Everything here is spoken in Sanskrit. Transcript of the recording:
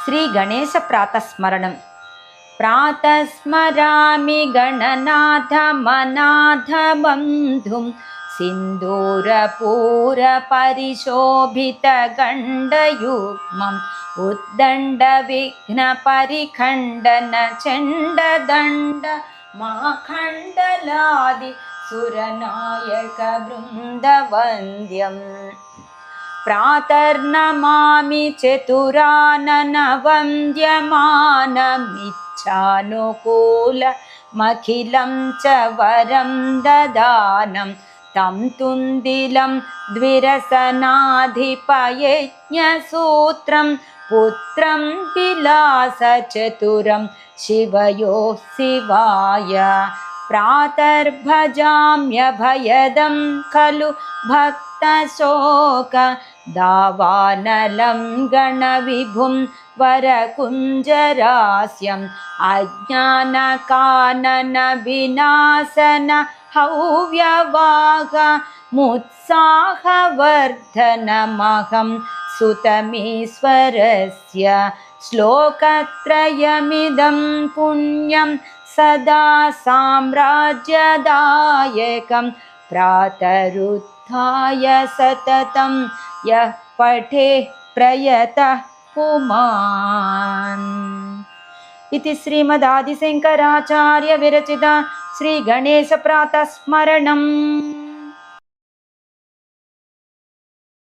श्रीगणेशप्रातस्मरणं। प्रातस्मरामि गणनाथमनाथबन्धुं सिन्दूरपूरपरिशोभितगण्डयुग्मम् उद्दण्डविघ्नपरिखण्डनचण्डदण्ड माखण्डलादि सुरनायकवृन्दवन्द्यम्। प्रातर्नमामि चतुराननवन्द्यमानमिच्छानुकूलमखिलं च वरं ददानं तं तुन्दिलं द्विरसनाधिपयज्ञसूत्रं पुत्रं विलासचतुरं शिवयोः शिवाय। प्रातर्भजाम्यभयदं खलु भक्तशोक दावानलं गणविभुं वरकुञ्जरास्यम् अज्ञानकाननविनाशन हव्यवाह मुत्साहवर्धनमहं सुतमीश्वरस्य। श्लोकत्रयमिदं पुण्यं सदा साम्राज्यदायकं प्रातरुत्थाय सततं यः पठेः प्रयतः पुमान्। इति श्रीमदादिशङ्कराचार्य विरचित श्रीगणेशप्रातस्मरणम्।